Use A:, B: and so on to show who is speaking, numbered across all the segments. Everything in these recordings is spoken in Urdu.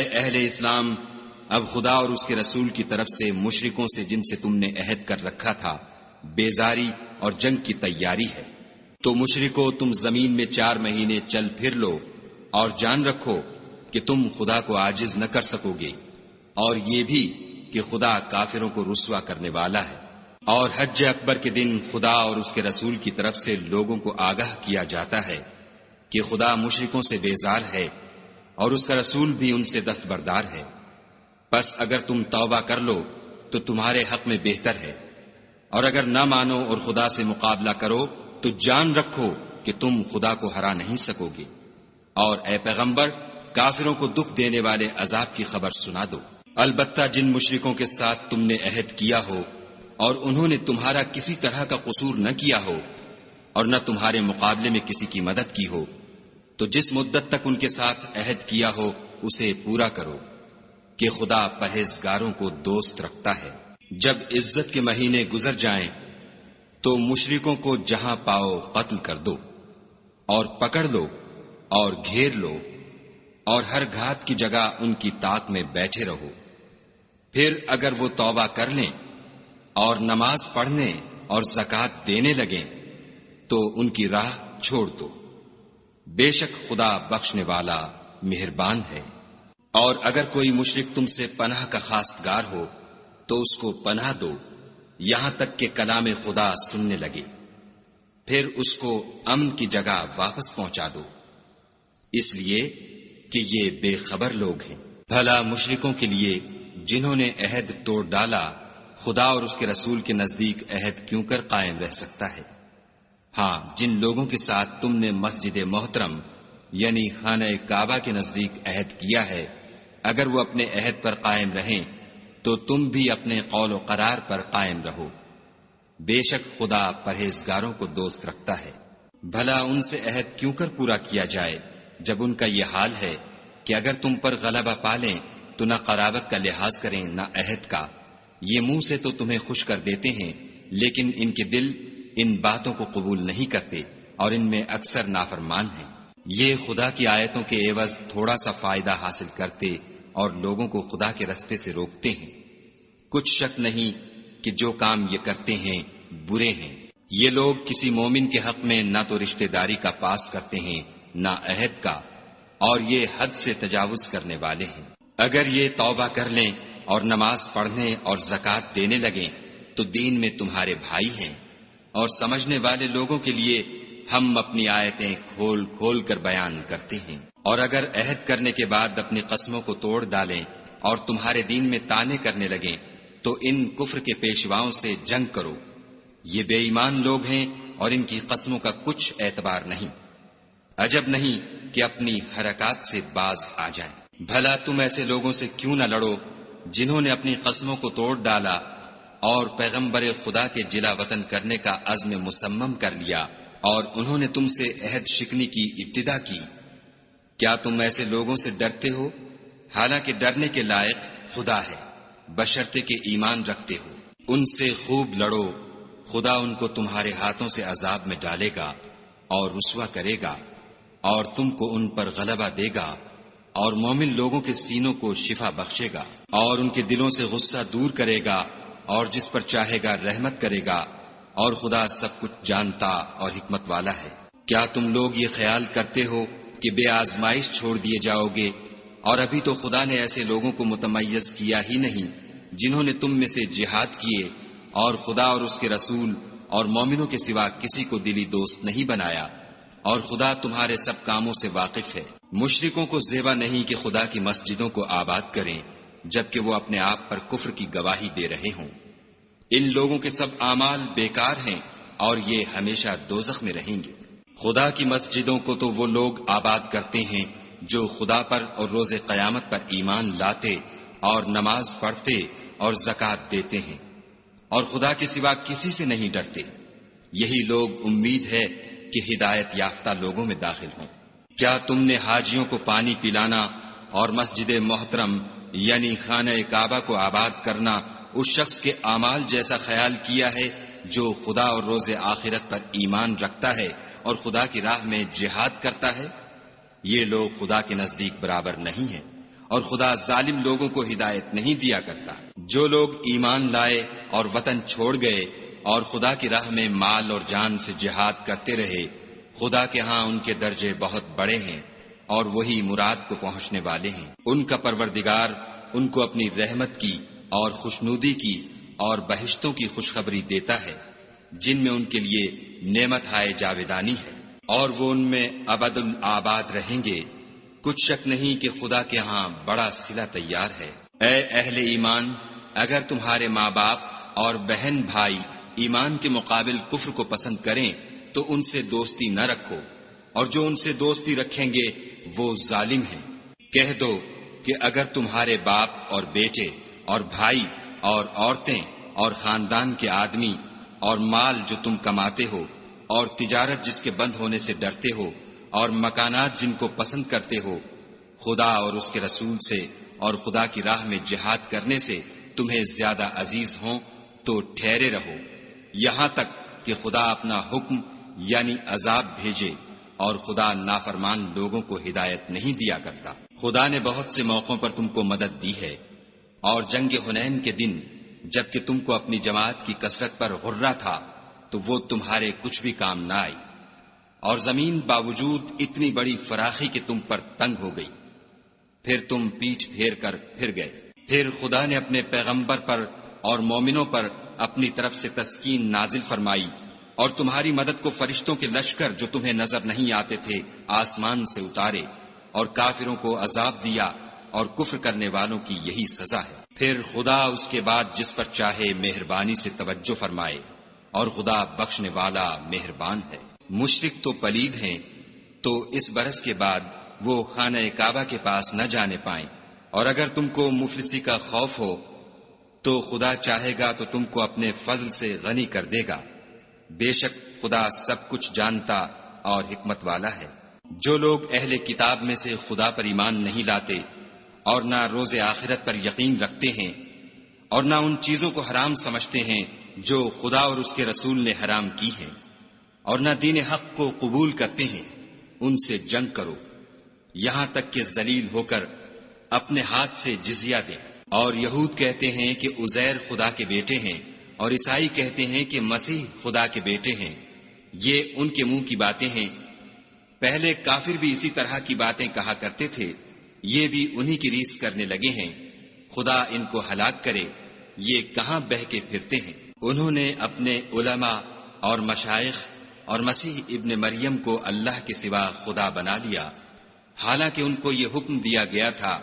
A: اے اہل اسلام، اب خدا اور اس کے رسول کی طرف سے مشرکوں سے جن سے تم نے عہد کر رکھا تھا بیزاری اور جنگ کی تیاری ہے۔ تو مشرکو، تم زمین میں 4 مہینے چل پھر لو اور جان رکھو کہ تم خدا کو عاجز نہ کر سکو گے، اور یہ بھی کہ خدا کافروں کو رسوا کرنے والا ہے۔ اور حج اکبر کے دن خدا اور اس کے رسول کی طرف سے لوگوں کو آگاہ کیا جاتا ہے کہ خدا مشرکوں سے بیزار ہے اور اس کا رسول بھی ان سے دستبردار ہے۔ پس اگر تم توبہ کر لو تو تمہارے حق میں بہتر ہے، اور اگر نہ مانو اور خدا سے مقابلہ کرو تو جان رکھو کہ تم خدا کو ہرا نہیں سکو گے۔ اور اے پیغمبر، کافروں کو دکھ دینے والے عذاب کی خبر سنا دو۔ البتہ جن مشرکوں کے ساتھ تم نے عہد کیا ہو اور انہوں نے تمہارا کسی طرح کا قصور نہ کیا ہو اور نہ تمہارے مقابلے میں کسی کی مدد کی ہو، تو جس مدت تک ان کے ساتھ عہد کیا ہو اسے پورا کرو، کہ خدا پرہیزگاروں کو دوست رکھتا ہے۔ جب عزت کے مہینے گزر جائیں تو مشرکوں کو جہاں پاؤ قتل کر دو، اور پکڑ لو اور گھیر لو، اور ہر گھات کی جگہ ان کی طاق میں بیٹھے رہو۔ پھر اگر وہ توبہ کر لیں اور نماز پڑھنے اور زکوٰۃ دینے لگیں تو ان کی راہ چھوڑ دو، بے شک خدا بخشنے والا مہربان ہے۔ اور اگر کوئی مشرک تم سے پناہ کا خواستگار ہو تو اس کو پناہ دو یہاں تک کہ کلام خدا سننے لگے، پھر اس کو امن کی جگہ واپس پہنچا دو، اس لیے کہ یہ بے خبر لوگ ہیں۔ بھلا مشرکوں کے لیے جنہوں نے عہد توڑ ڈالا خدا اور اس کے رسول کے نزدیک عہد کیوں کر قائم رہ سکتا ہے؟ ہاں، جن لوگوں کے ساتھ تم نے مسجد محترم یعنی خانہ کعبہ کے نزدیک عہد کیا ہے، اگر وہ اپنے عہد پر قائم رہیں تو تم بھی اپنے قول و قرار پر قائم رہو، بے شک خدا پرہیزگاروں کو دوست رکھتا ہے۔ بھلا ان سے عہد کیوں کر پورا کیا جائے جب ان کا یہ حال ہے کہ اگر تم پر غلبہ پالیں تو نہ قرابت کا لحاظ کریں نہ عہد کا۔ یہ منہ سے تو تمہیں خوش کر دیتے ہیں لیکن ان کے دل ان باتوں کو قبول نہیں کرتے اور ان میں اکثر نافرمان ہیں۔ یہ خدا کی آیتوں کے عوض تھوڑا سا فائدہ حاصل کرتے اور لوگوں کو خدا کے رستے سے روکتے ہیں۔ کچھ شک نہیں کہ جو کام یہ کرتے ہیں برے ہیں۔ یہ لوگ کسی مومن کے حق میں نہ تو رشتہ داری کا پاس کرتے ہیں نہ عہد کا، اور یہ حد سے تجاوز کرنے والے ہیں۔ اگر یہ توبہ کر لیں اور نماز پڑھنے اور زکوٰۃ دینے لگیں تو دین میں تمہارے بھائی ہیں، اور سمجھنے والے لوگوں کے لیے ہم اپنی آیتیں کھول کھول کر بیان کرتے ہیں۔ اور اگر عہد کرنے کے بعد اپنی قسموں کو توڑ ڈالیں اور تمہارے دین میں طعنے کرنے لگیں تو ان کفر کے پیشواؤں سے جنگ کرو، یہ بے ایمان لوگ ہیں اور ان کی قسموں کا کچھ اعتبار نہیں۔ عجب نہیں کہ اپنی حرکات سے باز آ جائیں۔ بھلا تم ایسے لوگوں سے کیوں نہ لڑو جنہوں نے اپنی قسموں کو توڑ ڈالا اور پیغمبر خدا کے جلا وطن کرنے کا عزم مصمم کر لیا، اور انہوں نے تم سے عہد شکنی کی ابتدا کی۔ کیا تم ایسے لوگوں سے ڈرتے ہو؟ حالانکہ ڈرنے کے لائق خدا ہے، بشرطے کہ ایمان رکھتے ہو۔ ان سے خوب لڑو، خدا ان کو تمہارے ہاتھوں سے عذاب میں ڈالے گا اور رسوا کرے گا، اور تم کو ان پر غلبہ دے گا، اور مومن لوگوں کے سینوں کو شفا بخشے گا، اور ان کے دلوں سے غصہ دور کرے گا، اور جس پر چاہے گا رحمت کرے گا، اور خدا سب کچھ جانتا اور حکمت والا ہے۔ کیا تم لوگ یہ خیال کرتے ہو کہ بے آزمائش چھوڑ دیے جاؤ گے؟ اور ابھی تو خدا نے ایسے لوگوں کو متمیز کیا ہی نہیں جنہوں نے تم میں سے جہاد کیے اور خدا اور اس کے رسول اور مومنوں کے سوا کسی کو دلی دوست نہیں بنایا، اور خدا تمہارے سب کاموں سے واقف ہے۔ مشرکوں کو زیبا نہیں کہ خدا کی مسجدوں کو آباد کریں جبکہ وہ اپنے آپ پر کفر کی گواہی دے رہے ہوں۔ ان لوگوں کے سب اعمال بیکار ہیں اور یہ ہمیشہ دوزخ میں رہیں گے۔ خدا کی مسجدوں کو تو وہ لوگ آباد کرتے ہیں جو خدا پر اور روز قیامت پر ایمان لاتے اور نماز پڑھتے اور زکوٰۃ دیتے ہیں، اور خدا کے سوا کسی سے نہیں ڈرتے۔ یہی لوگ امید ہے کہ ہدایت یافتہ لوگوں میں داخل ہوں۔ کیا تم نے حاجیوں کو پانی پلانا اور مسجد محترم یعنی خانہ کعبہ کو آباد کرنا اس شخص کے اعمال جیسا خیال کیا ہے جو خدا اور روز آخرت پر ایمان رکھتا ہے اور خدا کی راہ میں جہاد کرتا ہے؟ یہ لوگ خدا کے نزدیک برابر نہیں ہیں، اور خدا ظالم لوگوں کو ہدایت نہیں دیا کرتا۔ جو لوگ ایمان لائے اور وطن چھوڑ گئے اور خدا کی راہ میں مال اور جان سے جہاد کرتے رہے، خدا کے ہاں ان کے درجے بہت بڑے ہیں اور وہی مراد کو پہنچنے والے ہیں۔ ان کا پروردگار ان کو اپنی رحمت کی اور خوشنودی کی اور بہشتوں کی خوشخبری دیتا ہے، جن میں ان کے لیے نعمت ہائے جاویدانی ہے، اور وہ ان میں ابد الآباد رہیں گے۔ کچھ شک نہیں کہ خدا کے ہاں بڑا صلہ تیار ہے۔ اے اہل ایمان، اگر تمہارے ماں باپ اور بہن بھائی ایمان کے مقابل کفر کو پسند کریں تو ان سے دوستی نہ رکھو، اور جو ان سے دوستی رکھیں گے وہ ظالم ہیں۔ کہہ دو کہ اگر تمہارے باپ اور بیٹے اور بھائی اور عورتیں اور خاندان کے آدمی اور مال جو تم کماتے ہو اور تجارت جس کے بند ہونے سے ڈرتے ہو اور مکانات جن کو پسند کرتے ہو، خدا اور اس کے رسول سے اور خدا کی راہ میں جہاد کرنے سے تمہیں زیادہ عزیز ہوں تو ٹھہرے رہو، یہاں تک کہ خدا اپنا حکم یعنی عذاب بھیجے، اور خدا نافرمان لوگوں کو ہدایت نہیں دیا کرتا۔ خدا نے بہت سے موقعوں پر تم کو مدد دی ہے، اور جنگ حنین کے دن جبکہ تم کو اپنی جماعت کی کثرت پر غرہ تھا تو وہ تمہارے کچھ بھی کام نہ آئی، اور زمین باوجود اتنی بڑی فراخی کہ تم پر تنگ ہو گئی، پھر تم پیٹھ پھیر کر پھر گئے۔ پھر خدا نے اپنے پیغمبر پر اور مومنوں پر اپنی طرف سے تسکین نازل فرمائی، اور تمہاری مدد کو فرشتوں کے لشکر جو تمہیں نظر نہیں آتے تھے آسمان سے اتارے، اور کافروں کو عذاب دیا، اور کفر کرنے والوں کی یہی سزا ہے۔ پھر خدا اس کے بعد جس پر چاہے مہربانی سے توجہ فرمائے، اور خدا بخشنے والا مہربان ہے۔ مشرک تو پلید ہیں، تو اس برس کے بعد وہ خانہ کعبہ کے پاس نہ جانے پائیں، اور اگر تم کو مفلسی کا خوف ہو تو خدا چاہے گا تو تم کو اپنے فضل سے غنی کر دے گا، بے شک خدا سب کچھ جانتا اور حکمت والا ہے۔ جو لوگ اہل کتاب میں سے خدا پر ایمان نہیں لاتے اور نہ روز آخرت پر یقین رکھتے ہیں، اور نہ ان چیزوں کو حرام سمجھتے ہیں جو خدا اور اس کے رسول نے حرام کی ہیں، اور نہ دین حق کو قبول کرتے ہیں، ان سے جنگ کرو یہاں تک کہ ذلیل ہو کر اپنے ہاتھ سے جزیہ دیں۔ اور یہود کہتے ہیں کہ عزیر خدا کے بیٹے ہیں، اور عیسائی کہتے ہیں کہ مسیح خدا کے بیٹے ہیں، یہ ان کے منہ کی باتیں ہیں۔ پہلے کافر بھی اسی طرح کی باتیں کہا کرتے تھے، یہ بھی انہی کی ریس کرنے لگے ہیں، خدا ان کو ہلاک کرے، یہ کہاں بہہ کے پھرتے ہیں۔ انہوں نے اپنے علماء اور مشائخ اور مسیح ابن مریم کو اللہ کے سوا خدا بنا لیا، حالانکہ ان کو یہ حکم دیا گیا تھا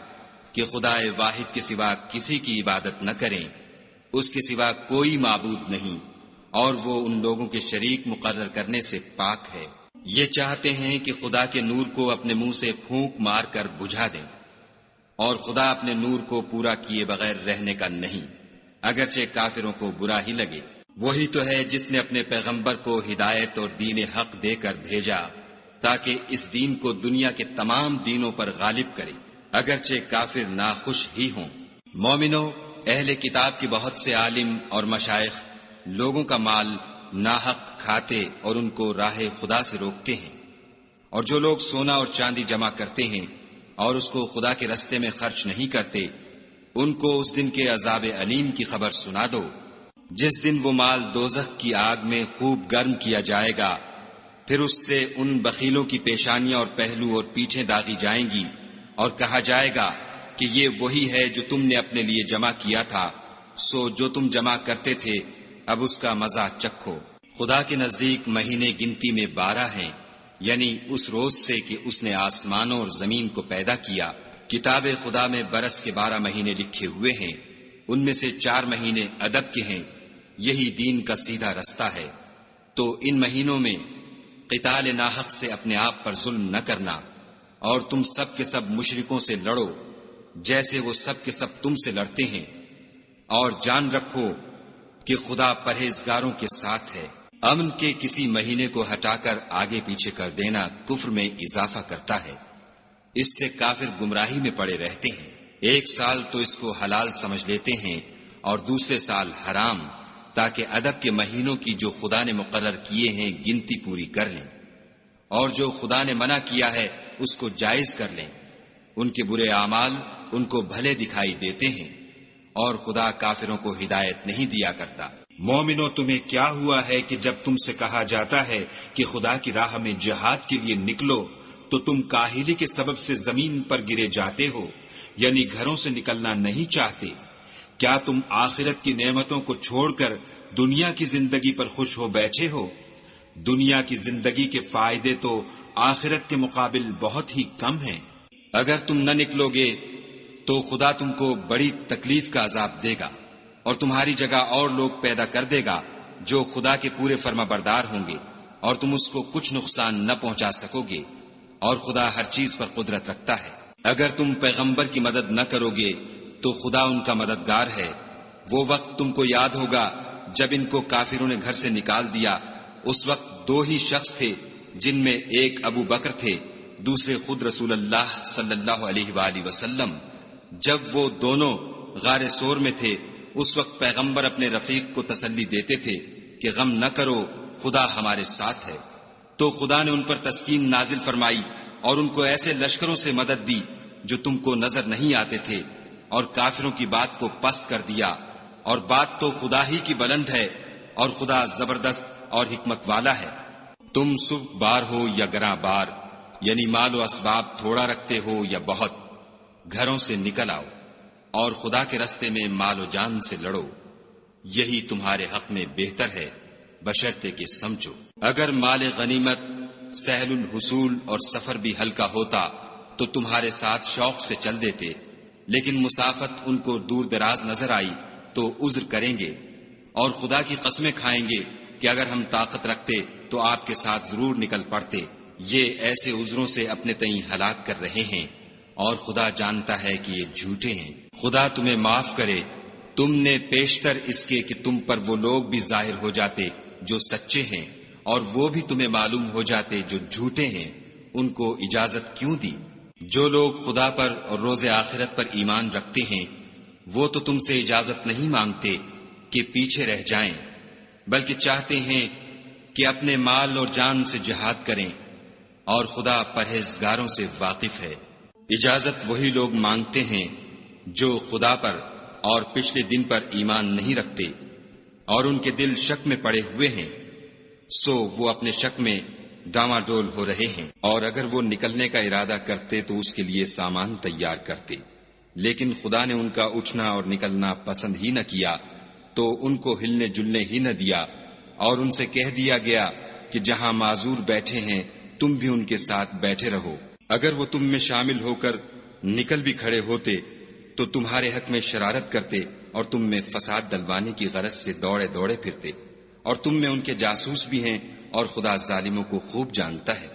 A: کہ خدا واحد کے سوا کسی کی عبادت نہ کریں، اس کے سوا کوئی معبود نہیں، اور وہ ان لوگوں کے شریک مقرر کرنے سے پاک ہے۔ یہ چاہتے ہیں کہ خدا کے نور کو اپنے منہ سے پھونک مار کر بجھا دیں، اور خدا اپنے نور کو پورا کیے بغیر رہنے کا نہیں، اگرچہ کافروں کو برا ہی لگے۔ وہی تو ہے جس نے اپنے پیغمبر کو ہدایت اور دین حق دے کر بھیجا تاکہ اس دین کو دنیا کے تمام دینوں پر غالب کرے، اگرچہ کافر ناخوش ہی ہوں۔ مومنو، اہل کتاب کے بہت سے عالم اور مشائخ لوگوں کا مال ناحق کھاتے اور ان کو راہ خدا سے روکتے ہیں، اور جو لوگ سونا اور چاندی جمع کرتے ہیں اور اس کو خدا کے رستے میں خرچ نہیں کرتے، ان کو اس دن کے عذاب علیم کی خبر سنا دو، جس دن وہ مال دوزخ کی آگ میں خوب گرم کیا جائے گا، پھر اس سے ان بخیلوں کی پیشانیاں اور پہلو اور پیٹھیں داغی جائیں گی، اور کہا جائے گا کہ یہ وہی ہے جو تم نے اپنے لیے جمع کیا تھا، سو جو تم جمع کرتے تھے اب اس کا مزہ چکھو۔ خدا کے نزدیک مہینے گنتی میں 12 ہیں، یعنی اس روز سے کہ اس نے آسمانوں اور زمین کو پیدا کیا۔ کتاب خدا میں برس کے 12 مہینے لکھے ہوئے ہیں، ان میں سے 4 مہینے ادب کے ہیں، یہی دین کا سیدھا رستہ ہے۔ تو ان مہینوں میں قتال ناحق سے اپنے آپ پر ظلم نہ کرنا، اور تم سب کے سب مشرکوں سے لڑو جیسے وہ سب کے سب تم سے لڑتے ہیں، اور جان رکھو کہ خدا پرہیزگاروں کے ساتھ ہے۔ امن کے کسی مہینے کو ہٹا کر آگے پیچھے کر دینا کفر میں اضافہ کرتا ہے، اس سے کافر گمراہی میں پڑے رہتے ہیں۔ ایک سال تو اس کو حلال سمجھ لیتے ہیں اور دوسرے سال حرام، تاکہ ادب کے مہینوں کی جو خدا نے مقرر کیے ہیں گنتی پوری کر لیں، اور جو خدا نے منع کیا ہے اس کو جائز کر لیں۔ ان کے برے اعمال ان کو بھلے دکھائی دیتے ہیں، اور خدا کافروں کو ہدایت نہیں دیا کرتا۔
B: مومنو، تمہیں کیا ہوا ہے کہ جب تم سے کہا جاتا ہے کہ خدا کی راہ میں جہاد کے لیے نکلو تو تم کاہلی کے سبب سے زمین پر گرے جاتے ہو، یعنی گھروں سے نکلنا نہیں چاہتے؟ کیا تم آخرت کی نعمتوں کو چھوڑ کر دنیا کی زندگی پر خوش ہو بیٹھے ہو؟ دنیا کی زندگی کے فائدے تو آخرت کے مقابل بہت ہی کم ہیں۔
A: اگر تم نہ نکلو گے تو خدا تم کو بڑی تکلیف کا عذاب دے گا، اور تمہاری جگہ اور لوگ پیدا کر دے گا جو خدا کے پورے فرما بردار ہوں گے، اور تم اس کو کچھ نقصان نہ پہنچا سکو گے، اور خدا ہر چیز پر قدرت رکھتا ہے۔ اگر تم پیغمبر کی مدد نہ کرو گے تو خدا ان کا مددگار ہے۔ وہ وقت تم کو یاد ہوگا جب ان کو کافروں نے گھر سے نکال دیا، اس وقت دو ہی شخص تھے، جن میں ایک ابو بکر تھے، دوسرے خود رسول اللہ صلی اللہ علیہ وآلہ وسلم۔ جب وہ دونوں غار سور میں تھے، اس وقت پیغمبر اپنے رفیق کو تسلی دیتے تھے کہ غم نہ کرو، خدا ہمارے ساتھ ہے۔ تو خدا نے ان پر تسکین نازل فرمائی اور ان کو ایسے لشکروں سے مدد دی جو تم کو نظر نہیں آتے تھے، اور کافروں کی بات کو پست کر دیا، اور بات تو خدا ہی کی بلند ہے، اور خدا زبردست اور حکمت والا ہے۔ تم سبک بار ہو یا گراں بار، یعنی مال و اسباب تھوڑا رکھتے ہو یا بہت، گھروں سے نکل آؤ اور خدا کے رستے میں مال و جان سے لڑو، یہی تمہارے حق میں بہتر ہے، بشرطے کہ سمجھو۔ اگر مال غنیمت سہل الحصول اور سفر بھی ہلکا ہوتا تو تمہارے ساتھ شوق سے چل دیتے، لیکن مسافت ان کو دور دراز نظر آئی تو عذر کریں گے، اور خدا کی قسمیں کھائیں گے کہ اگر ہم طاقت رکھتے تو آپ کے ساتھ ضرور نکل پڑتے۔ یہ ایسے عذروں سے اپنے تئیں ہلاک کر رہے ہیں، اور خدا جانتا ہے کہ یہ جھوٹے ہیں۔ خدا تمہیں معاف کرے، تم نے پیشتر اس کے کہ تم پر وہ لوگ بھی ظاہر ہو جاتے جو سچے ہیں، اور وہ بھی تمہیں معلوم ہو جاتے جو جھوٹے ہیں، ان کو اجازت کیوں دی؟ جو لوگ خدا پر اور روز آخرت پر ایمان رکھتے ہیں وہ تو تم سے اجازت نہیں مانگتے کہ پیچھے رہ جائیں، بلکہ چاہتے ہیں کہ اپنے مال اور جان سے جہاد کریں، اور خدا پرہیزگاروں سے واقف ہے۔ اجازت وہی لوگ مانگتے ہیں جو خدا پر اور پچھلے دن پر ایمان نہیں رکھتے، اور ان کے دل شک میں پڑے ہوئے ہیں، سو وہ اپنے شک میں ڈاواڈول ہو رہے ہیں۔ اور اگر وہ نکلنے کا ارادہ کرتے تو اس کے لیے سامان تیار کرتے، لیکن خدا نے ان کا اٹھنا اور نکلنا پسند ہی نہ کیا، تو ان کو ہلنے جلنے ہی نہ دیا، اور ان سے کہہ دیا گیا کہ جہاں معذور بیٹھے ہیں تم بھی ان کے ساتھ بیٹھے رہو۔ اگر وہ تم میں شامل ہو کر نکل بھی کھڑے ہوتے تو تمہارے حق میں شرارت کرتے اور تم میں فساد ڈلوانے کی غرض سے دوڑے دوڑے پھرتے، اور تم میں ان کے جاسوس بھی ہیں، اور خدا ظالموں کو خوب جانتا ہے۔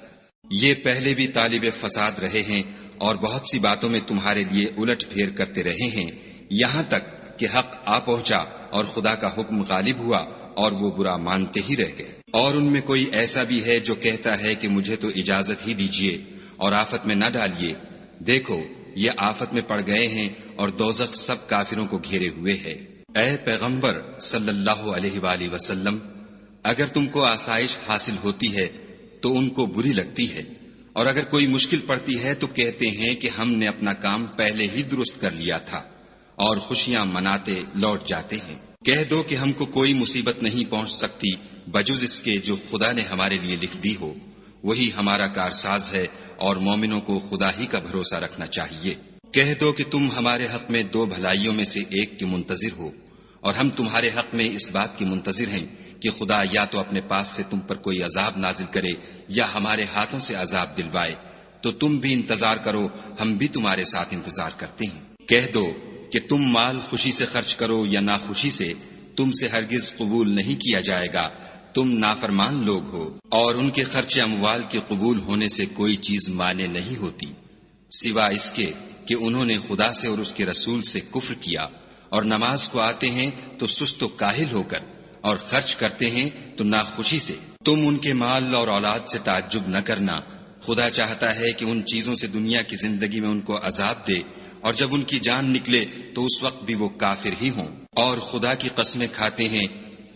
A: یہ پہلے بھی طالب فساد رہے ہیں اور بہت سی باتوں میں تمہارے لیے الٹ پھیر کرتے رہے ہیں، یہاں تک کہ حق آ پہنچا اور خدا کا حکم غالب ہوا اور وہ برا مانتے ہی رہ گئے۔ اور ان میں کوئی ایسا بھی ہے جو کہتا ہے کہ مجھے تو اجازت ہی دیجیے اور آفت میں نہ ڈالیے، دیکھو یہ آفت میں پڑ گئے ہیں اور دوزخ سب کافروں کو گھیرے ہوئے ہے۔ اے پیغمبر صلی اللہ علیہ وآلہ وسلم، اگر تم کو آسائش حاصل ہوتی ہے تو ان کو بری لگتی ہے، اور اگر کوئی مشکل پڑتی ہے تو کہتے ہیں کہ ہم نے اپنا کام پہلے ہی درست کر لیا تھا، اور خوشیاں مناتے لوٹ جاتے ہیں۔ کہہ دو کہ ہم کو کوئی مصیبت نہیں پہنچ سکتی بجز اس کے جو خدا نے ہمارے لیے لکھ دی ہو، وہی ہمارا کارساز ہے، اور مومنوں کو خدا ہی کا بھروسہ رکھنا چاہیے۔ کہہ دو کہ تم ہمارے حق میں دو بھلائیوں میں سے ایک کے منتظر ہو، اور ہم تمہارے حق میں اس بات کی منتظر ہیں کہ خدا یا تو اپنے پاس سے تم پر کوئی عذاب نازل کرے یا ہمارے ہاتھوں سے عذاب دلوائے، تو تم بھی انتظار کرو، ہم بھی تمہارے ساتھ انتظار کرتے ہیں۔ کہہ دو کہ تم مال خوشی سے خرچ کرو یا ناخوشی سے، تم سے ہرگز قبول نہیں کیا جائے گا، تم نافرمان لوگ ہو، اور ان کے خرچ اموال کے قبول ہونے سے کوئی چیز مانے نہیں ہوتی سوا اس کے کہ انہوں نے خدا سے اور اس کے رسول سے کفر کیا، اور نماز کو آتے ہیں تو سست و کاہل ہو کر، اور خرچ کرتے ہیں تو ناخوشی سے۔ تم ان کے مال اور اولاد سے تعجب نہ کرنا، خدا چاہتا ہے کہ ان چیزوں سے دنیا کی زندگی میں ان کو عذاب دے، اور جب ان کی جان نکلے تو اس وقت بھی وہ کافر ہی ہوں، اور خدا کی قسمیں کھاتے ہیں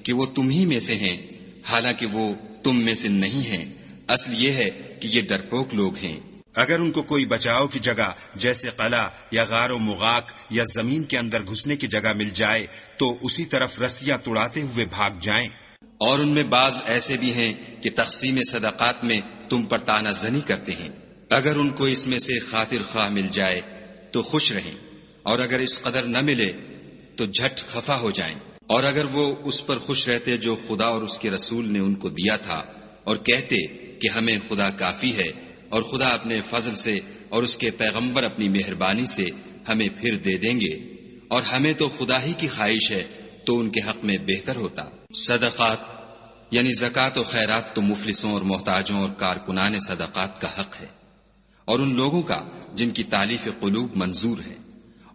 A: کہ وہ تم ہی میں سے ہیں، حالانکہ وہ تم میں سے نہیں ہیں، اصل یہ ہے کہ یہ ڈرپوک لوگ ہیں۔
B: اگر ان کو کوئی بچاؤ کی جگہ جیسے قلعہ یا غار و مغاک یا زمین کے اندر گھسنے کی جگہ مل جائے تو اسی طرف رسیاں توڑاتے ہوئے بھاگ جائیں۔
A: اور ان میں بعض ایسے بھی ہیں کہ تقسیم صدقات میں تم پر طعنہ زنی کرتے ہیں۔ اگر ان کو اس میں سے خاطر خواہ مل جائے تو خوش رہیں، اور اگر اس قدر نہ ملے تو جھٹ خفا ہو جائیں۔ اور اگر وہ اس پر خوش رہتے جو خدا اور اس کے رسول نے ان کو دیا تھا، اور کہتے کہ ہمیں خدا کافی ہے، اور خدا اپنے فضل سے اور اس کے پیغمبر اپنی مہربانی سے ہمیں پھر دے دیں گے، اور ہمیں تو خدا ہی کی خواہش ہے، تو ان کے حق میں بہتر ہوتا۔ صدقات یعنی زکوٰۃ و خیرات تو مفلسوں اور محتاجوں اور کارکنان صدقات کا حق ہے، اور ان لوگوں کا جن کی تالیف قلوب منظور ہے،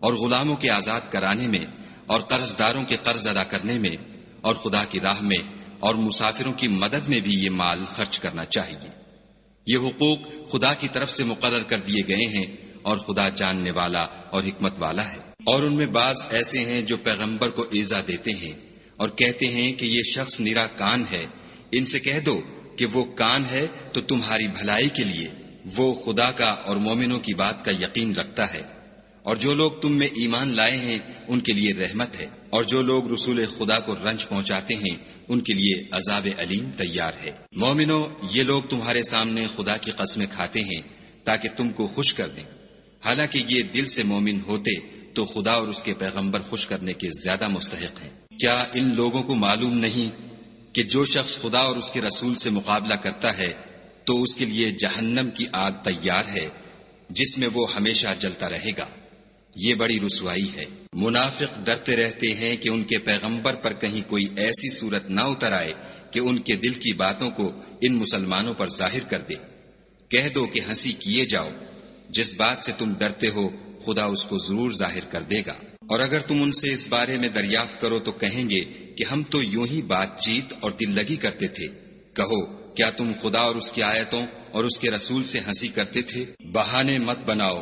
A: اور غلاموں کے آزاد کرانے میں، اور قرض داروں کے قرض ادا کرنے میں، اور خدا کی راہ میں اور مسافروں کی مدد میں بھی یہ مال خرچ کرنا چاہیے۔ یہ حقوق خدا کی طرف سے مقرر کر دیے گئے ہیں، اور خدا جاننے والا اور حکمت والا ہے۔ اور ان میں بعض ایسے ہیں جو پیغمبر کو ایذا دیتے ہیں اور کہتے ہیں کہ یہ شخص نرا کان ہے۔ ان سے کہہ دو کہ وہ کان ہے تو تمہاری بھلائی کے لیے، وہ خدا کا اور مومنوں کی بات کا یقین رکھتا ہے، اور جو لوگ تم میں ایمان لائے ہیں ان کے لیے رحمت ہے، اور جو لوگ رسول خدا کو رنج پہنچاتے ہیں ان کے لیے عذاب علیم تیار ہے۔ مومنو، یہ لوگ تمہارے سامنے خدا کی قسمیں کھاتے ہیں تاکہ تم کو خوش کر دیں، حالانکہ یہ دل سے مومن ہوتے تو خدا اور اس کے پیغمبر خوش کرنے کے زیادہ مستحق ہیں۔ کیا ان لوگوں کو معلوم نہیں کہ جو شخص خدا اور اس کے رسول سے مقابلہ کرتا ہے تو اس کے لیے جہنم کی آگ تیار ہے جس میں وہ ہمیشہ جلتا رہے گا، یہ بڑی رسوائی ہے۔ منافق ڈرتے رہتے ہیں کہ ان کے پیغمبر پر کہیں کوئی ایسی صورت نہ اتر آئے کہ ان کے دل کی باتوں کو ان مسلمانوں پر ظاہر کر دے۔ کہہ دو کہ ہنسی کیے جاؤ، جس بات سے تم ڈرتے ہو خدا اس کو ضرور ظاہر کر دے گا۔ اور اگر تم ان سے اس بارے میں دریافت کرو تو کہیں گے کہ ہم تو یوں ہی بات چیت اور دل لگی کرتے تھے۔ کہو، کیا تم خدا اور اس کی آیتوں اور اس کے رسول سے ہنسی کرتے تھے؟ بہانے مت بناؤ،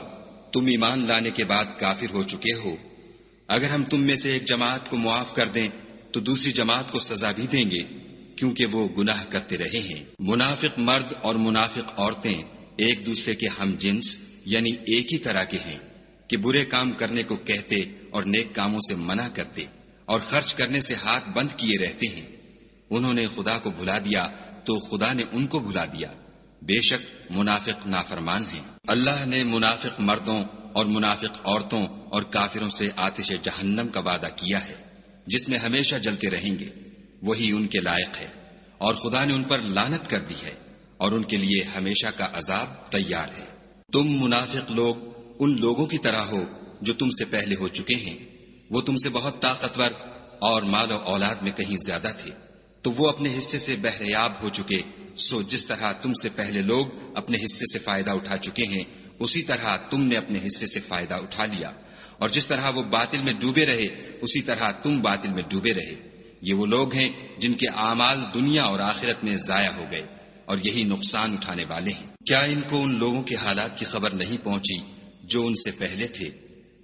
A: تم ایمان لانے کے بعد کافر ہو چکے ہو۔ اگر ہم تم میں سے ایک جماعت کو معاف کر دیں تو دوسری جماعت کو سزا بھی دیں گے، کیونکہ وہ گناہ کرتے رہے ہیں۔ منافق مرد اور منافق عورتیں ایک دوسرے کے ہم جنس یعنی ایک ہی طرح کے ہیں کہ برے کام کرنے کو کہتے اور نیک کاموں سے منع کرتے اور خرچ کرنے سے ہاتھ بند کیے رہتے ہیں۔ انہوں نے خدا کو بھلا دیا تو خدا نے ان کو بھلا دیا، بے شک منافق نافرمان ہیں۔ اللہ نے منافق مردوں اور منافق عورتوں اور کافروں سے آتش جہنم کا وعدہ کیا ہے جس میں ہمیشہ جلتے رہیں گے، وہی ان کے لائق ہے، اور خدا نے ان پر لعنت کر دی ہے اور ان کے لیے ہمیشہ کا عذاب تیار ہے۔ تم منافق لوگ ان لوگوں کی طرح ہو جو تم سے پہلے ہو چکے ہیں، وہ تم سے بہت طاقتور اور مال و اولاد میں کہیں زیادہ تھے، تو وہ اپنے حصے سے بہریاب ہو چکے۔ سو جس طرح تم سے پہلے لوگ اپنے حصے سے فائدہ اٹھا چکے ہیں، اسی طرح تم نے اپنے حصے سے فائدہ اٹھا لیا، اور جس طرح وہ باطل میں ڈوبے رہے اسی طرح تم باطل میں ڈوبے رہے۔ یہ وہ لوگ ہیں جن کے اعمال دنیا اور آخرت میں ضائع ہو گئے، اور یہی نقصان اٹھانے والے ہیں۔ کیا ان کو ان لوگوں کے حالات کی خبر نہیں پہنچی جو ان سے پہلے تھے،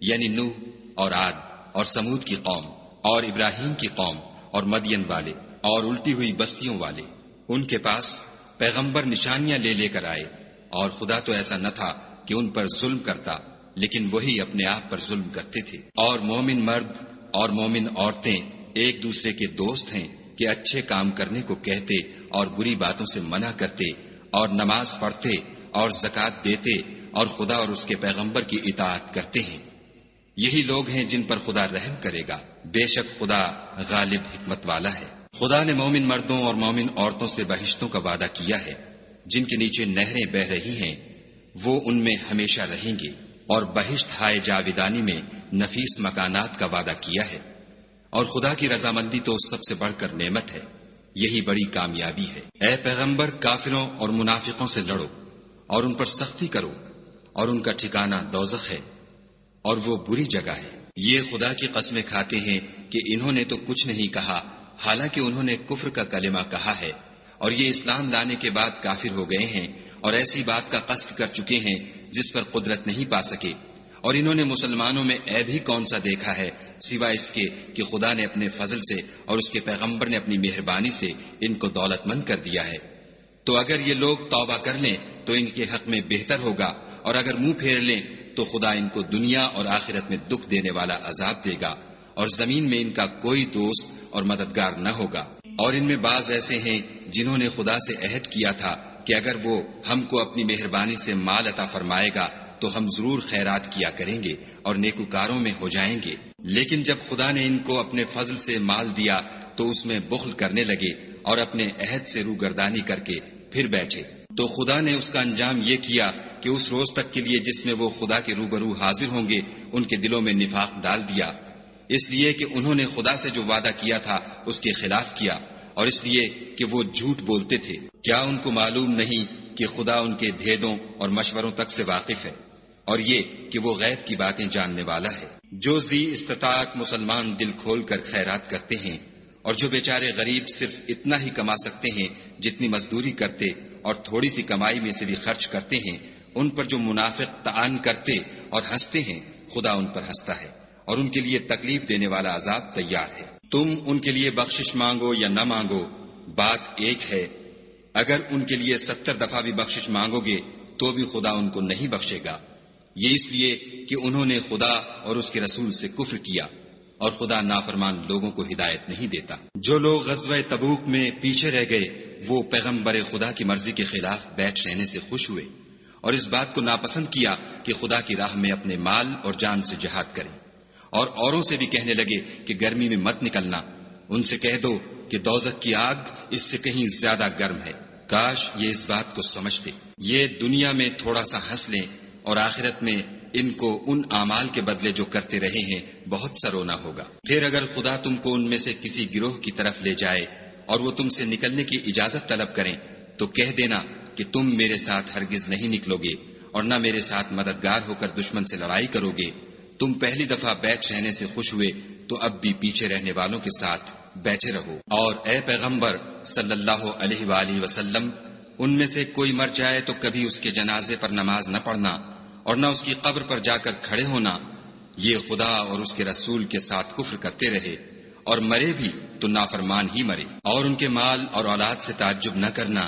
A: یعنی نوح اور عاد اور سمود کی قوم اور ابراہیم کی قوم اور مدین والے اور الٹی ہوئی بستیوں والے؟ ان کے پاس پیغمبر نشانیاں لے لے کر آئے، اور خدا تو ایسا نہ تھا کہ ان پر ظلم کرتا، لیکن وہی اپنے آپ پر ظلم کرتے تھے۔ اور مومن مرد اور مومن عورتیں ایک دوسرے کے دوست ہیں کہ اچھے کام کرنے کو کہتے اور بری باتوں سے منع کرتے اور نماز پڑھتے اور زکوٰۃ دیتے اور خدا اور اس کے پیغمبر کی اطاعت کرتے ہیں۔ یہی لوگ ہیں جن پر خدا رحم کرے گا، بے شک خدا غالب حکمت والا ہے۔ خدا نے مومن مردوں اور مومن عورتوں سے بہشتوں کا وعدہ کیا ہے جن کے نیچے نہریں بہہ رہی ہیں، وہ ان میں ہمیشہ رہیں گے، اور بہشت ہائے جاویدانی میں نفیس مکانات کا وعدہ کیا ہے۔ اور خدا کی رضامندی تو سب سے بڑھ کر نعمت ہے، یہی بڑی کامیابی ہے۔ اے پیغمبر، کافروں اور منافقوں سے لڑو اور ان پر سختی کرو، اور ان کا ٹھکانہ دوزخ ہے، اور وہ بری جگہ ہے۔ یہ خدا کی قسمیں کھاتے ہیں کہ انہوں نے تو کچھ نہیں کہا، حالانکہ انہوں نے کفر کا کلمہ کہا ہے، اور یہ اسلام لانے کے بعد کافر ہو گئے ہیں اور ایسی بات کا قصد کر چکے ہیں جس پر قدرت نہیں پا سکے۔ اور انہوں نے مسلمانوں میں عیب ہی کون سا دیکھا ہے سوائے اس کے کہ خدا نے اپنے فضل سے اور اس کے پیغمبر نے اپنی مہربانی سے ان کو دولت مند کر دیا ہے۔ تو اگر یہ لوگ توبہ کر لیں تو ان کے حق میں بہتر ہوگا، اور اگر منہ پھیر لیں تو خدا ان کو دنیا اور آخرت میں دکھ دینے والا عذاب دے گا، اور زمین میں ان کا کوئی دوست اور مددگار نہ ہوگا۔ اور ان میں بعض ایسے ہیں جنہوں نے خدا سے عہد کیا تھا کہ اگر وہ ہم کو اپنی مہربانی سے مال عطا فرمائے گا تو ہم ضرور خیرات کیا کریں گے اور نیکوکاروں میں ہو جائیں گے، لیکن جب خدا نے ان کو اپنے فضل سے مال دیا تو اس میں بخل کرنے لگے اور اپنے عہد سے روگردانی کر کے پھر بیٹھے۔ تو خدا نے اس کا انجام یہ کیا کہ اس روز تک کے لیے جس میں وہ خدا کے روبرو حاضر ہوں گے ان کے دلوں میں نفاق ڈال دیا، اس لیے کہ انہوں نے خدا سے جو وعدہ کیا تھا اس کے خلاف کیا، اور اس لیے کہ وہ جھوٹ بولتے تھے۔ کیا ان کو معلوم نہیں کہ خدا ان کے بھیدوں اور مشوروں تک سے واقف ہے، اور یہ کہ وہ غیب کی باتیں جاننے والا ہے۔ جو ذی استطاعت مسلمان دل کھول کر خیرات کرتے ہیں، اور جو بیچارے غریب صرف اتنا ہی کما سکتے ہیں جتنی مزدوری کرتے اور تھوڑی سی کمائی میں سے بھی خرچ کرتے ہیں، ان پر جو منافق طعن کرتے اور ہنستے ہیں، خدا ان پر ہنستا ہے اور ان کے لیے تکلیف دینے والا عذاب تیار ہے۔ تم ان کے لیے بخشش مانگو یا نہ مانگو، بات ایک ہے۔ اگر ان کے لیے 70 دفعہ بھی بخشش مانگو گے تو بھی خدا ان کو نہیں بخشے گا، یہ اس لیے کہ انہوں نے خدا اور اس کے رسول سے کفر کیا، اور خدا نافرمان لوگوں کو ہدایت نہیں دیتا۔ جو لوگ غزوہ تبوک میں پیچھے رہ گئے وہ پیغمبر خدا کی مرضی کے خلاف بیٹھ رہنے سے خوش ہوئے، اور اس بات کو ناپسند کیا کہ خدا کی راہ میں اپنے مال اور جان سے جہاد کریں، اور اوروں سے بھی کہنے لگے کہ گرمی میں مت نکلنا۔ ان سے کہہ دو کہ دوزخ کی آگ اس سے کہیں زیادہ گرم ہے۔ کاش یہ اس بات کو سمجھتے۔ یہ دنیا میں تھوڑا سا ہنس لیں اور آخرت میں ان کو ان اعمال کے بدلے جو کرتے رہے ہیں بہت سا رونا ہوگا۔ پھر اگر خدا تم کو ان میں سے کسی گروہ کی طرف لے جائے اور وہ تم سے نکلنے کی اجازت طلب کریں تو کہہ دینا کہ تم میرے ساتھ ہرگز نہیں نکلو گے اور نہ میرے ساتھ مددگار ہو کر دشمن سے لڑائی کرو گے۔ تم پہلی دفعہ بیٹھ رہنے سے خوش ہوئے تو اب بھی پیچھے رہنے والوں کے ساتھ بیٹھے رہو۔ اور اے پیغمبر صلی اللہ علیہ وآلہ وسلم، ان میں سے کوئی مر جائے تو کبھی اس کے جنازے پر نماز نہ پڑھنا اور نہ اس کی قبر پر جا کر کھڑے ہونا، یہ خدا اور اس کے رسول کے ساتھ کفر کرتے رہے، اور مرے بھی تو نافرمان ہی مرے۔ اور ان کے مال اور اولاد سے تعجب نہ کرنا،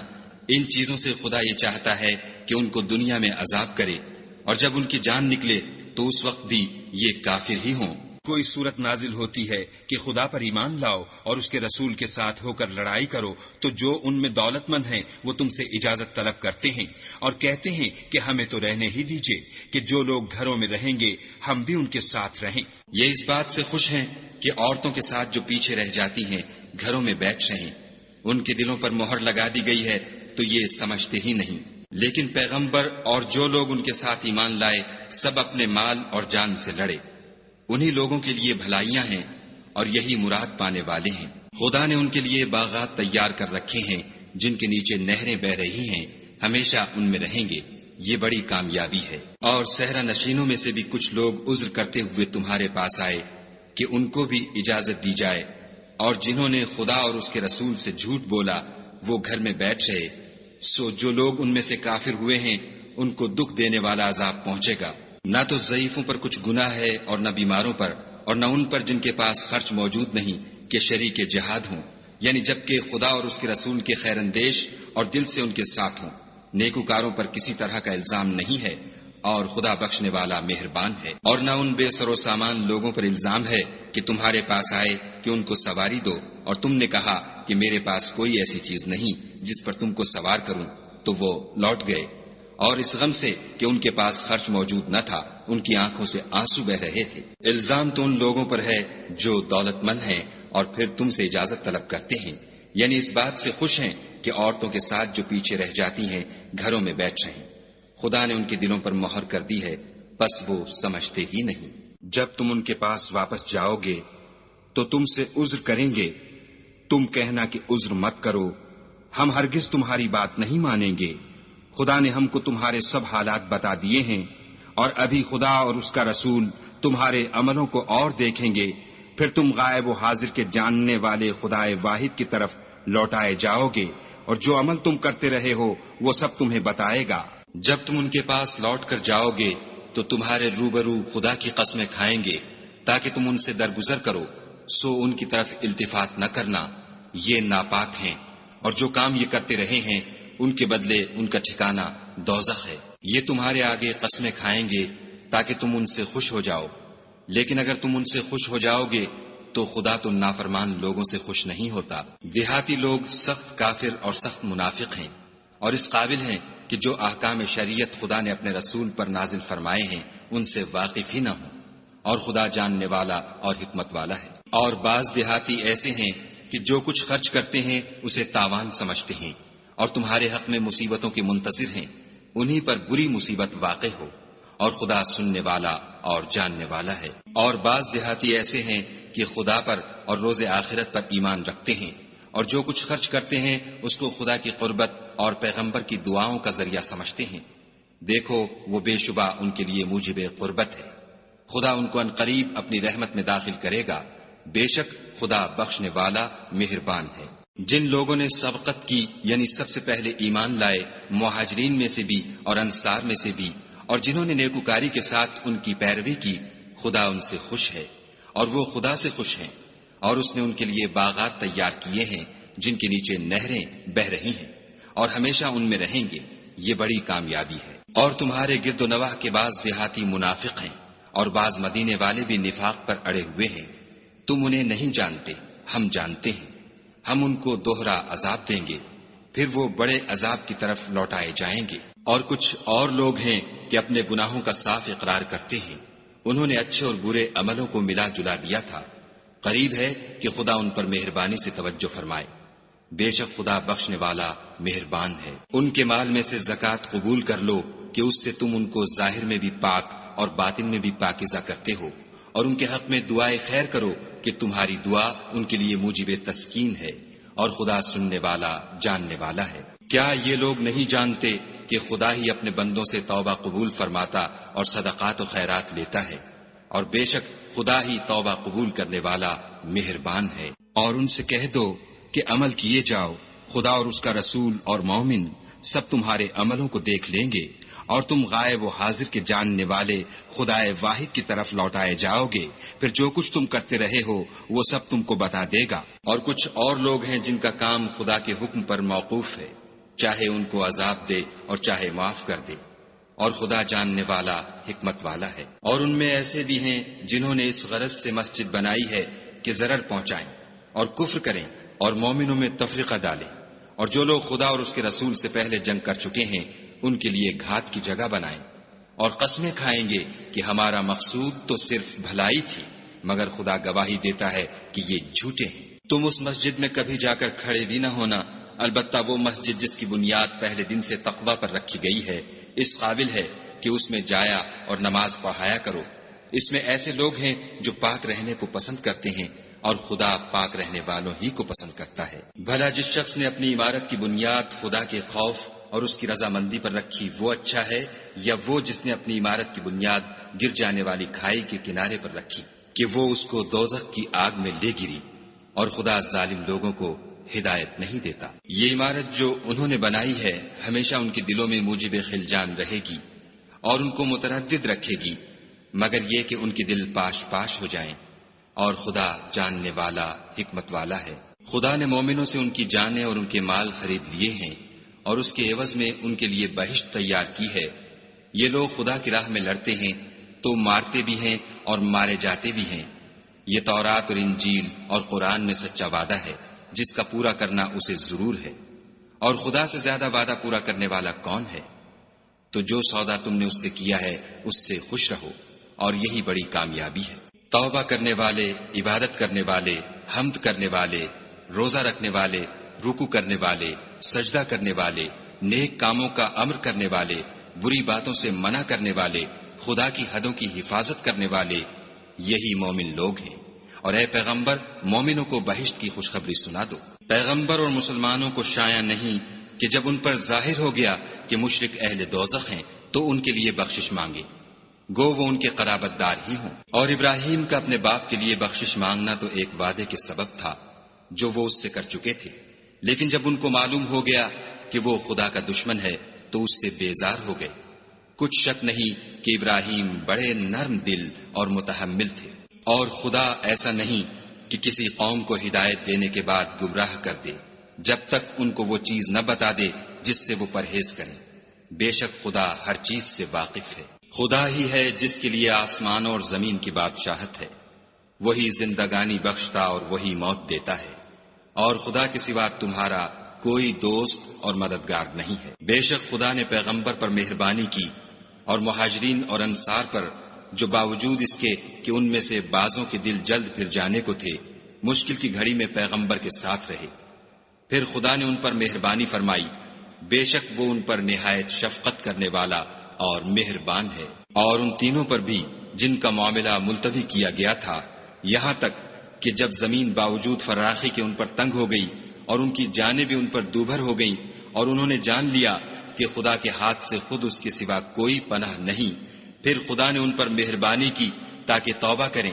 A: ان چیزوں سے خدا یہ چاہتا ہے کہ ان کو دنیا میں عذاب کرے، اور جب ان کی جان نکلے تو اس وقت بھی یہ کافر ہی ہوں۔
B: کوئی صورت نازل ہوتی ہے کہ خدا پر ایمان لاؤ اور اس کے رسول کے ساتھ ہو کر لڑائی کرو تو جو ان میں دولت مند ہیں وہ تم سے اجازت طلب کرتے ہیں اور کہتے ہیں کہ ہمیں تو رہنے ہی دیجئے کہ جو لوگ گھروں میں رہیں گے ہم بھی ان کے ساتھ رہیں۔
A: یہ اس بات سے خوش ہیں کہ عورتوں کے ساتھ جو پیچھے رہ جاتی ہیں گھروں میں بیٹھ رہیں، ان کے دلوں پر مہر لگا دی گئی ہے تو یہ سمجھتے ہی نہیں۔ لیکن پیغمبر اور جو لوگ ان کے ساتھ ایمان لائے سب اپنے مال اور جان سے لڑے، انہی لوگوں کے لیے بھلائیاں ہیں اور یہی مراد پانے والے ہیں۔ خدا نے ان کے لیے باغات تیار کر رکھے ہیں جن کے نیچے نہریں بہ رہی ہیں، ہمیشہ ان میں رہیں گے، یہ بڑی کامیابی ہے۔ اور صحرا نشینوں میں سے بھی کچھ لوگ عذر کرتے ہوئے تمہارے پاس آئے کہ ان کو بھی اجازت دی جائے، اور جنہوں نے خدا اور اس کے رسول سے جھوٹ بولا وہ گھر میں بیٹھ رہے، سو جو لوگ ان میں سے کافر ہوئے ہیں ان کو دکھ دینے والا عذاب پہنچے گا۔ نہ تو ضعیفوں پر کچھ گناہ ہے اور نہ بیماروں پر، اور نہ ان پر جن کے پاس خرچ موجود نہیں کہ شریک جہاد ہوں، یعنی جبکہ خدا اور اس کے رسول کے خیر اندیش اور دل سے ان کے ساتھ ہوں۔ نیکوکاروں پر کسی طرح کا الزام نہیں ہے، اور خدا بخشنے والا مہربان ہے۔ اور نہ ان بے سر و سامان لوگوں پر الزام ہے کہ تمہارے پاس آئے کہ ان کو سواری دو، اور تم نے کہا کہ میرے پاس کوئی ایسی چیز نہیں جس پر تم کو سوار کروں، تو وہ لوٹ گئے، اور اس غم سے کہ ان کے پاس خرچ موجود نہ تھا ان کی آنکھوں سے آنسو بہ رہے تھے۔ الزام تو ان لوگوں پر ہے جو دولت مند ہیں اور پھر تم سے اجازت طلب کرتے ہیں، یعنی اس بات سے خوش ہیں کہ عورتوں کے ساتھ جو پیچھے رہ جاتی ہیں گھروں میں بیٹھ رہیں۔ خدا نے ان کے دلوں پر مہر کر دی ہے، بس وہ سمجھتے ہی نہیں۔
B: جب تم ان کے پاس واپس جاؤ گے تو تم سے عذر کریں گے، تم کہنا کہ عذر مت کرو، ہم ہرگز تمہاری بات نہیں مانیں گے۔ خدا نے ہم کو تمہارے سب حالات بتا دیے ہیں، اور ابھی خدا اور اس کا رسول تمہارے عملوں کو اور دیکھیں گے، پھر تم غائب و حاضر کے جاننے والے خدائے واحد کی طرف لوٹائے جاؤ گے، اور جو عمل تم کرتے رہے ہو وہ سب تمہیں بتائے گا۔
A: جب تم ان کے پاس لوٹ کر جاؤ گے تو تمہارے روبرو خدا کی قسمیں کھائیں گے تاکہ تم ان سے درگزر کرو، سو ان کی طرف التفات نہ کرنا، یہ ناپاک ہیں، اور جو کام یہ کرتے رہے ہیں ان کے بدلے ان کا ٹھکانہ دوزخ ہے۔ یہ تمہارے آگے قسمیں کھائیں گے تاکہ تم ان سے خوش ہو جاؤ، لیکن اگر تم ان سے خوش ہو جاؤ گے تو خدا تو نافرمان لوگوں سے خوش نہیں ہوتا۔ دیہاتی لوگ سخت کافر اور سخت منافق ہیں، اور اس قابل ہیں کہ جو احکام شریعت خدا نے اپنے رسول پر نازل فرمائے ہیں ان سے واقف ہی نہ ہوں، اور خدا جاننے والا اور حکمت والا ہے۔ اور بعض دیہاتی ایسے ہیں کہ جو کچھ خرچ کرتے ہیں اسے تاوان سمجھتے ہیں، اور تمہارے حق میں مصیبتوں کے منتظر ہیں، انہی پر بری مصیبت واقع ہو، اور خدا سننے والا اور جاننے والا ہے۔ اور بعض دیہاتی ایسے ہیں کہ خدا پر اور روز آخرت پر ایمان رکھتے ہیں، اور جو کچھ خرچ کرتے ہیں اس کو خدا کی قربت اور پیغمبر کی دعاؤں کا ذریعہ سمجھتے ہیں۔ دیکھو وہ بے شبہ ان کے لیے موجب قربت ہے، خدا ان کو عنقریب اپنی رحمت میں داخل کرے گا، بے شک خدا بخشنے والا مہربان ہے۔ جن لوگوں نے سبقت کی یعنی سب سے پہلے ایمان لائے، مہاجرین میں سے بھی اور انصار میں سے بھی، اور جنہوں نے نیکوکاری کے ساتھ ان کی پیروی کی، خدا ان سے خوش ہے اور وہ خدا سے خوش ہیں، اور اس نے ان کے لیے باغات تیار کیے ہیں جن کے نیچے نہریں بہہ رہی ہیں، اور ہمیشہ ان میں رہیں گے، یہ بڑی کامیابی ہے۔ اور تمہارے گرد و نواح کے بعض دیہاتی منافق ہیں، اور بعض مدینے والے بھی نفاق پر اڑے ہوئے ہیں، تم انہیں نہیں جانتے، ہم جانتے ہیں، ہم ان کو دوہرا عذاب دیں گے، پھر وہ بڑے عذاب کی طرف لوٹائے جائیں گے۔ اور کچھ اور لوگ ہیں کہ اپنے گناہوں کا صاف اقرار کرتے ہیں، انہوں نے اچھے اور برے عملوں کو ملا جلا دیا تھا، قریب ہے کہ خدا ان پر مہربانی سے توجہ فرمائے، بے شک خدا بخشنے والا مہربان ہے۔ ان کے مال میں سے زکوٰۃ قبول کر لو کہ اس سے تم ان کو ظاہر میں بھی پاک اور باطن میں بھی پاکیزہ کرتے ہو، اور ان کے حق میں دعائے خیر کرو کہ تمہاری دعا ان کے لیے موجب تسکین ہے، اور خدا سننے والا جاننے والا ہے۔ کیا یہ لوگ نہیں جانتے کہ خدا ہی اپنے بندوں سے توبہ قبول فرماتا اور صدقات و خیرات لیتا ہے، اور بے شک خدا ہی توبہ قبول کرنے والا مہربان ہے۔ اور ان سے کہہ دو کہ عمل کیے جاؤ، خدا اور اس کا رسول اور مومن سب تمہارے عملوں کو دیکھ لیں گے، اور تم غائب و حاضر کے جاننے والے خدا واحد کی طرف لوٹائے جاؤ گے، پھر جو کچھ تم کرتے رہے ہو وہ سب تم کو بتا دے گا۔ اور کچھ اور لوگ ہیں جن کا کام خدا کے حکم پر موقوف ہے، چاہے ان کو عذاب دے اور چاہے معاف کر دے، اور خدا جاننے والا حکمت والا ہے۔ اور ان میں ایسے بھی ہیں جنہوں نے اس غرض سے مسجد بنائی ہے کہ ضرر پہنچائیں اور کفر کریں اور مومنوں میں تفرقہ ڈالیں، اور جو لوگ خدا اور اس کے رسول سے پہلے جنگ کر چکے ہیں ان کے لیے گھات کی جگہ بنائیں، اور قسمیں کھائیں گے کہ ہمارا مقصود تو صرف بھلائی تھی، مگر خدا گواہی دیتا ہے کہ یہ جھوٹے ہیں۔ تم اس مسجد میں کبھی جا کر کھڑے بھی نہ ہونا، البتہ وہ مسجد جس کی بنیاد پہلے دن سے تقوی پر رکھی گئی ہے اس قابل ہے کہ اس میں جایا اور نماز پڑھایا کرو۔ اس میں ایسے لوگ ہیں جو پاک رہنے کو پسند کرتے ہیں، اور خدا پاک رہنے والوں ہی کو پسند کرتا ہے۔ بھلا جس شخص نے اپنی عمارت کی بنیاد خدا کے خوف اور اس کی رضامندی پر رکھی وہ اچھا ہے، یا وہ جس نے اپنی عمارت کی بنیاد گر جانے والی کھائی کے کنارے پر رکھی کہ وہ اس کو دوزخ کی آگ میں لے گری، اور خدا ظالم لوگوں کو ہدایت نہیں دیتا۔ یہ عمارت جو انہوں نے بنائی ہے ہمیشہ ان کے دلوں میں موجب خلجان رہے گی اور ان کو متردد رکھے گی، مگر یہ کہ ان کے دل پاش پاش ہو جائیں، اور خدا جاننے والا حکمت والا ہے۔ خدا نے مومنوں سے ان کی جانیں اور ان کے مال خرید لیے ہیں، اور اس کے عوض میں ان کے لیے بہشت تیار کی ہے۔ یہ لوگ خدا کی راہ میں لڑتے ہیں تو مارتے بھی ہیں اور مارے جاتے بھی ہیں۔ یہ تورات اور انجیل اور قرآن میں سچا وعدہ ہے جس کا پورا کرنا اسے ضرور ہے، اور خدا سے زیادہ وعدہ پورا کرنے والا کون ہے؟ تو جو سودا تم نے اس سے کیا ہے اس سے خوش رہو، اور یہی بڑی کامیابی ہے۔ توبہ کرنے والے، عبادت کرنے والے، حمد کرنے والے، روزہ رکھنے والے، رکوع کرنے والے، سجدہ کرنے والے، نیک کاموں کا امر کرنے والے، بری باتوں سے منع کرنے والے، خدا کی حدوں کی حفاظت کرنے والے، یہی مومن لوگ ہیں۔ اور اے پیغمبر، مومنوں کو بہشت کی خوشخبری سنا دو۔ پیغمبر اور مسلمانوں کو شایع نہیں کہ جب ان پر ظاہر ہو گیا کہ مشرک اہل دوزخ ہیں تو ان کے لیے بخشش مانگے، گو وہ ان کے قرابت دار ہی ہوں۔ اور ابراہیم کا اپنے باپ کے لیے بخشش مانگنا تو ایک وعدے کے سبب تھا جو وہ اس سے کر چکے تھے، لیکن جب ان کو معلوم ہو گیا کہ وہ خدا کا دشمن ہے تو اس سے بیزار ہو گئے۔ کچھ شک نہیں کہ ابراہیم بڑے نرم دل اور متحمل تھے، اور خدا ایسا نہیں کہ کسی قوم کو ہدایت دینے کے بعد گمراہ کر دے جب تک ان کو وہ چیز نہ بتا دے جس سے وہ پرہیز کریں۔ بے شک خدا ہر چیز سے واقف ہے۔ خدا ہی ہے جس کے لیے آسمانوں اور زمین کی بادشاہت ہے، وہی زندگانی بخشتا اور وہی موت دیتا ہے، اور خدا کے سوا تمہارا کوئی دوست اور مددگار نہیں ہے۔ بے شک خدا نے پیغمبر پر مہربانی کی اور مہاجرین اور انصار پر، جو باوجود اس کے کہ ان میں سے بعضوں کے دل جلد پھر جانے کو تھے، مشکل کی گھڑی میں پیغمبر کے ساتھ رہے۔ پھر خدا نے ان پر مہربانی فرمائی، بے شک وہ ان پر نہایت شفقت کرنے والا اور مہربان ہے۔ اور ان تینوں پر بھی جن کا معاملہ ملتوی کیا گیا تھا، یہاں تک کہ جب زمین باوجود فراخی کے ان پر تنگ ہو گئی اور ان کی جانیں بھی ان پر دوبھر ہو گئیں، اور انہوں نے جان لیا کہ خدا کے ہاتھ سے خود اس کے سوا کوئی پناہ نہیں، پھر خدا نے ان پر مہربانی کی تاکہ توبہ کریں۔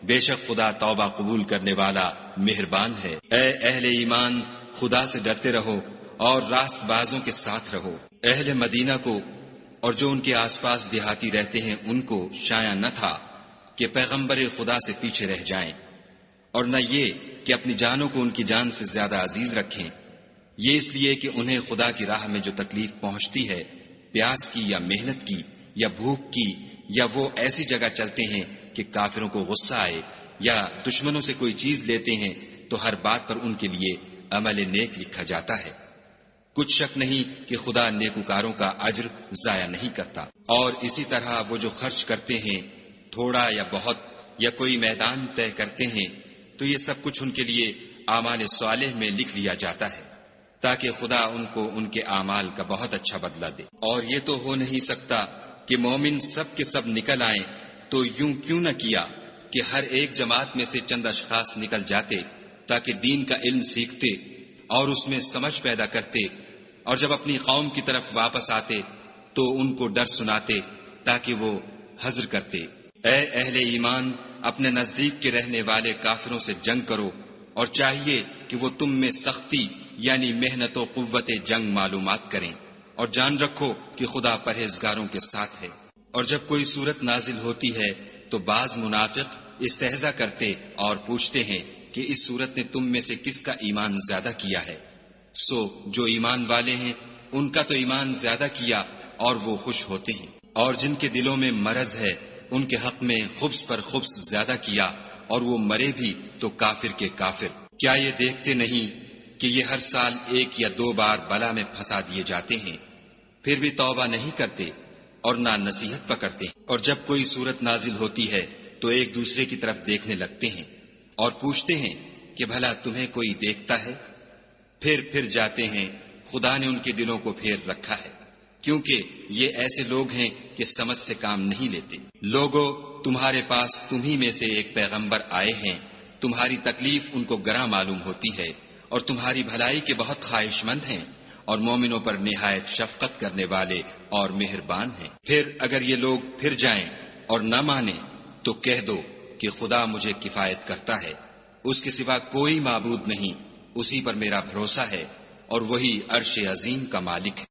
A: بے شک خدا توبہ قبول کرنے والا مہربان ہے۔ اے اہل ایمان، خدا سے ڈرتے رہو اور راست بازوں کے ساتھ رہو۔ اہل مدینہ کو اور جو ان کے آس پاس دیہاتی رہتے ہیں ان کو شایع نہ تھا کہ پیغمبر خدا سے پیچھے رہ جائیں، اور نہ یہ کہ اپنی جانوں کو ان کی جان سے زیادہ عزیز رکھیں، یہ اس لیے کہ انہیں خدا کی راہ میں جو تکلیف پہنچتی ہے، پیاس کی یا محنت کی یا بھوک کی، یا وہ ایسی جگہ چلتے ہیں کہ کافروں کو غصہ آئے، یا دشمنوں سے کوئی چیز لیتے ہیں تو ہر بات پر ان کے لیے عمل نیک لکھا جاتا ہے۔ کچھ شک نہیں کہ خدا نیکوکاروں کا اجر ضائع نہیں کرتا۔ اور اسی طرح وہ جو خرچ کرتے ہیں، تھوڑا یا بہت، یا کوئی میدان طے کرتے ہیں، تو یہ سب کچھ ان کے لیے اعمال صالح میں لکھ لیا جاتا ہے، تاکہ خدا ان کو ان کے اعمال کا بہت اچھا بدلہ دے۔ اور یہ تو ہو نہیں سکتا کہ مومن سب کے سب نکل آئیں، تو یوں کیوں نہ کیا کہ ہر ایک جماعت میں سے چند اشخاص نکل جاتے تاکہ دین کا علم سیکھتے اور اس میں سمجھ پیدا کرتے، اور جب اپنی قوم کی طرف واپس آتے تو ان کو ڈر سناتے تاکہ وہ حذر کرتے۔ اے اہل ایمان، اپنے نزدیک کے رہنے والے کافروں سے جنگ کرو، اور چاہیے کہ وہ تم میں سختی یعنی محنت و قوت جنگ معلومات کریں، اور جان رکھو کہ خدا پرہیزگاروں کے ساتھ ہے۔ اور جب کوئی صورت نازل ہوتی ہے تو بعض منافق استہزا کرتے اور پوچھتے ہیں کہ اس صورت نے تم میں سے کس کا ایمان زیادہ کیا ہے؟ سو جو ایمان والے ہیں ان کا تو ایمان زیادہ کیا اور وہ خوش ہوتے ہیں، اور جن کے دلوں میں مرض ہے ان کے حق میں خبث پر خبث زیادہ کیا، اور وہ مرے بھی تو کافر کے کافر۔ کیا یہ دیکھتے نہیں کہ یہ ہر سال 1 یا 2 بار بلا میں پھنسا دیے جاتے ہیں، پھر بھی توبہ نہیں کرتے اور نہ نصیحت پکڑتے ہیں؟ اور جب کوئی صورت نازل ہوتی ہے تو ایک دوسرے کی طرف دیکھنے لگتے ہیں اور پوچھتے ہیں کہ بھلا تمہیں کوئی دیکھتا ہے؟ پھر جاتے ہیں، خدا نے ان کے دلوں کو پھیر رکھا ہے، کیونکہ یہ ایسے لوگ ہیں کہ سمجھ سے کام نہیں لیتے۔ لوگو، تمہارے پاس تمہیں میں سے ایک پیغمبر آئے ہیں، تمہاری تکلیف ان کو گراں معلوم ہوتی ہے، اور تمہاری بھلائی کے بہت خواہش مند ہیں، اور مومنوں پر نہایت شفقت کرنے والے اور مہربان ہیں۔ پھر اگر یہ لوگ پھر جائیں اور نہ مانیں تو کہہ دو کہ خدا مجھے کفایت کرتا ہے، اس کے سوا کوئی معبود نہیں، اسی پر میرا بھروسہ ہے، اور وہی عرش عظیم کا مالک ہے۔